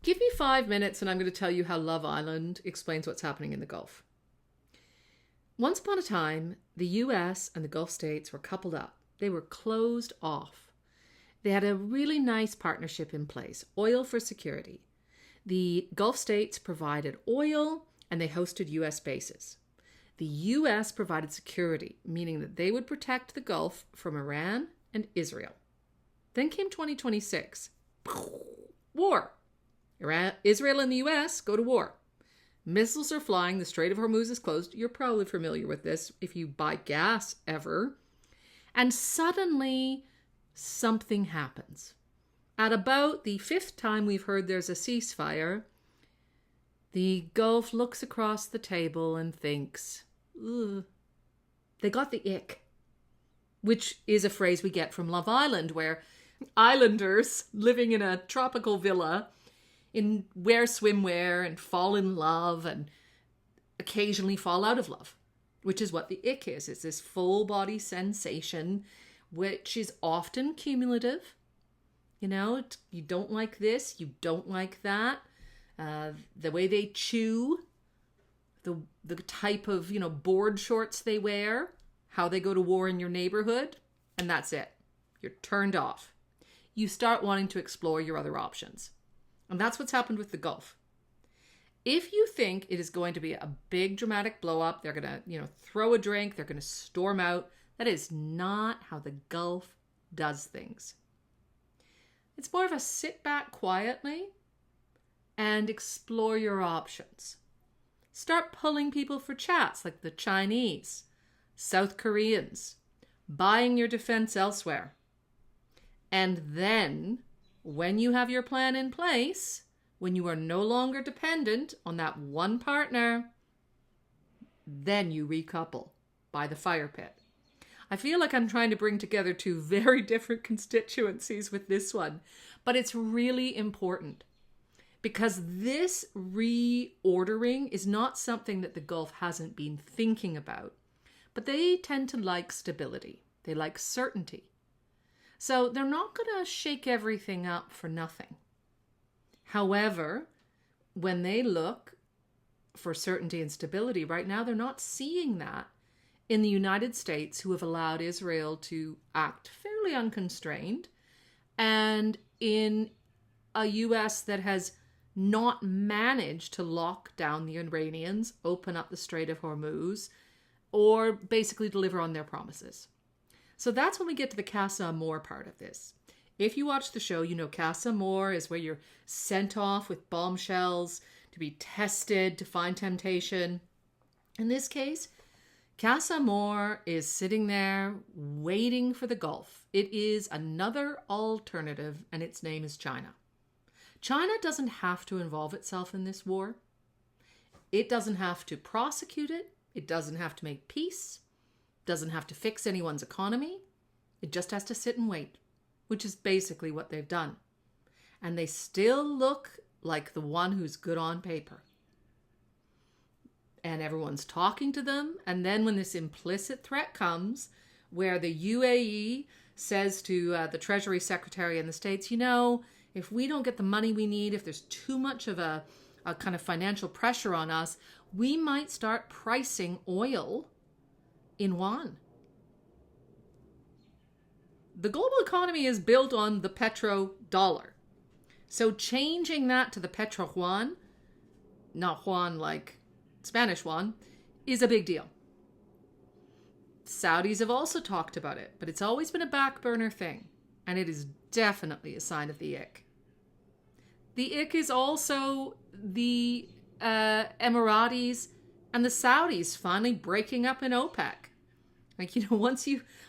Give me 5 minutes and I'm going to tell you how Love Island explains what's happening in the Gulf. Once upon a time, the US and the Gulf states were coupled up. They were closed off. They had a really nice partnership in place, oil for security. The Gulf states provided oil and they hosted US bases. The US provided security, meaning that they would protect the Gulf from Iran and Israel. Then came 2026. War. Israel and the US go to war. Missiles are flying. The Strait of Hormuz is closed. You're probably familiar with this if you buy gas ever. And suddenly something happens. At about the 5th time we've heard there's a ceasefire, the Gulf looks across the table and thinks, ugh, they got the ick, which is a phrase we get from Love Island, where islanders living in a tropical villa wear swimwear and fall in love and occasionally fall out of love, which is what the ick is. It's this full body sensation, which is often cumulative. You know, you don't like this, you don't like that. The way they chew, the type of, board shorts they wear, how they go to war in your neighborhood, and that's it. You're turned off. You start wanting to explore your other options. And that's what's happened with the Gulf. If you think it is going to be a big dramatic blow up, they're going to, throw a drink, they're going to storm out, that is not how the Gulf does things. It's more of a sit back quietly and explore your options. Start pulling people for chats like the Chinese, South Koreans, buying your defense elsewhere. And then, when you have your plan in place, when you are no longer dependent on that one partner, then you recouple by the fire pit. I feel like I'm trying to bring together two very different constituencies with this one, but it's really important because this reordering is not something that the Gulf hasn't been thinking about, but they tend to like stability. They like certainty. So they're not going to shake everything up for nothing. However, when they look for certainty and stability right now, they're not seeing that in the United States, who have allowed Israel to act fairly unconstrained, and in a US that has not managed to lock down the Iranians, open up the Strait of Hormuz, or basically deliver on their promises. So that's when we get to the Casa Amor part of this. If you watch the show, you know Casa Amor is where you're sent off with bombshells to be tested, to find temptation. In this case, Casa Amor is sitting there waiting for the Gulf. It is another alternative, and its name is China. China doesn't have to involve itself in this war. It doesn't have to prosecute it. It doesn't have to make peace. Doesn't have to fix anyone's economy. It just has to sit and wait, which is basically what they've done. And they still look like the one who's good on paper. And everyone's talking to them. And then when this implicit threat comes, where the UAE says to the Treasury Secretary in the States, if we don't get the money we need, if there's too much of a kind of financial pressure on us, we might start pricing oil in yuan. The global economy is built on the petrodollar. So changing that to the petro yuan, not yuan like Spanish yuan, is a big deal. Saudis have also talked about it, but it's always been a back burner thing, and it is definitely a sign of the ick. The ick is also the Emiratis and the Saudis finally breaking up in OPEC.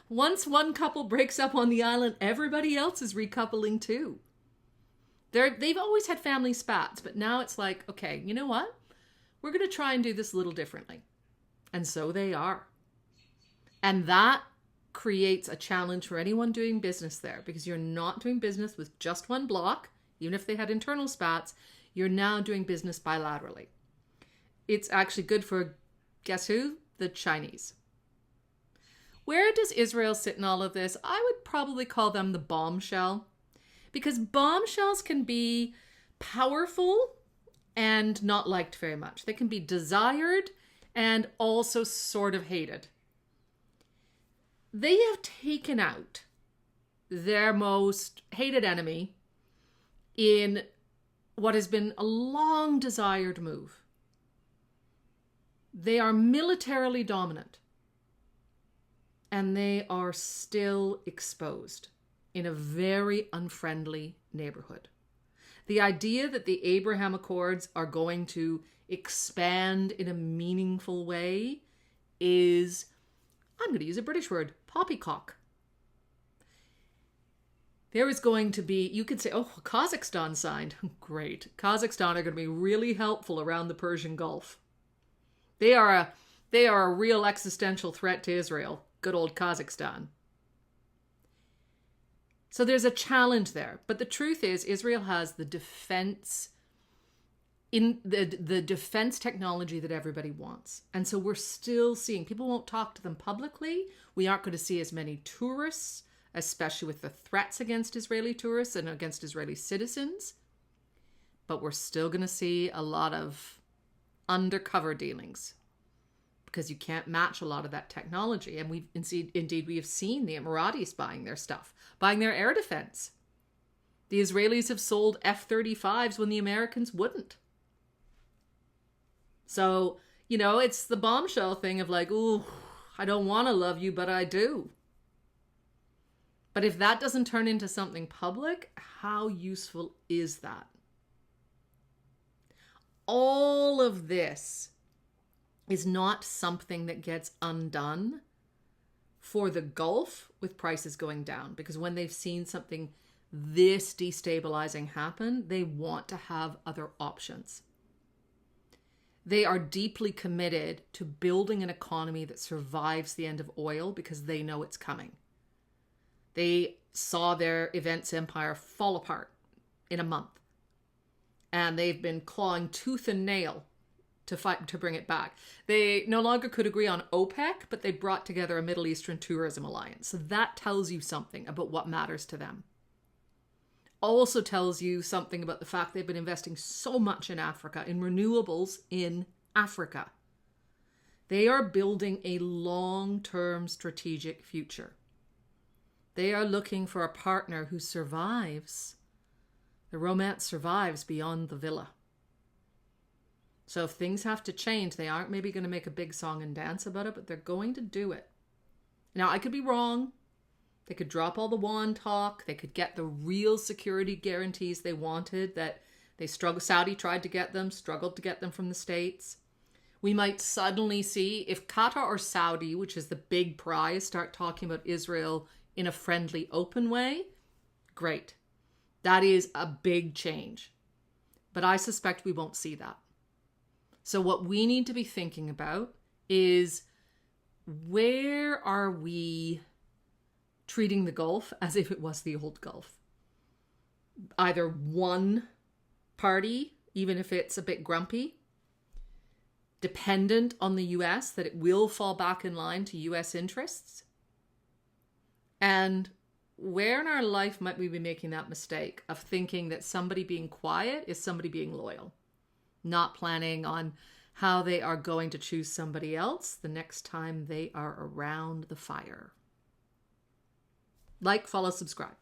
Once one couple breaks up on the island, everybody else is recoupling too. They've always had family spats, but now it's like, okay, you know what? We're going to try and do this a little differently. And so they are. And that creates a challenge for anyone doing business there, because you're not doing business with just one block. Even if they had internal spats, you're now doing business bilaterally. It's actually good for, guess who? The Chinese. Where does Israel sit in all of this? I would probably call them the bombshell, because bombshells can be powerful and not liked very much. They can be desired and also sort of hated. They have taken out their most hated enemy in what has been a long desired move. They are militarily dominant, and they are still exposed in a very unfriendly neighborhood. The idea that the Abraham Accords are going to expand in a meaningful way is, I'm going to use a British word, poppycock. There is going to be, you could say, oh, Kazakhstan signed. Great. Kazakhstan are going to be really helpful around the Persian Gulf. They are a real existential threat to Israel. Good old Kazakhstan. So there's a challenge there. But the truth is, Israel has the defense technology that everybody wants. And so we're still seeing, people won't talk to them publicly. We aren't going to see as many tourists, especially with the threats against Israeli tourists and against Israeli citizens. But we're still going to see a lot of undercover dealings, because you can't match a lot of that technology. And we have seen the Emiratis buying their stuff, buying their air defense. The Israelis have sold F-35s when the Americans wouldn't. So, it's the bombshell thing of like, ooh, I don't want to love you, but I do. But if that doesn't turn into something public, how useful is that? All of this is not something that gets undone for the Gulf with prices going down, because when they've seen something this destabilizing happen, they want to have other options. They are deeply committed to building an economy that survives the end of oil because they know it's coming. They saw their events empire fall apart in a month, and they've been clawing tooth and nail to fight to bring it back. They no longer could agree on OPEC, but they brought together a Middle Eastern tourism alliance. So that tells you something about what matters to them. Also tells you something about the fact they've been investing so much in Africa, in renewables in Africa. They are building a long-term strategic future. They are looking for a partner who survives. The romance survives beyond the villa. So if things have to change, they aren't maybe going to make a big song and dance about it, but they're going to do it. Now, I could be wrong. They could drop all the yuan talk. They could get the real security guarantees they wanted that Saudi tried to get them, struggled to get them from the States. We might suddenly see, if Qatar or Saudi, which is the big prize, start talking about Israel in a friendly, open way, great. That is a big change. But I suspect we won't see that. So what we need to be thinking about is, where are we treating the Gulf as if it was the old Gulf? Either one party, even if it's a bit grumpy, dependent on the US, that it will fall back in line to US interests. And where in our life might we be making that mistake of thinking that somebody being quiet is somebody being loyal? Not planning on how they are going to choose somebody else the next time they are around the fire. Like, follow, subscribe.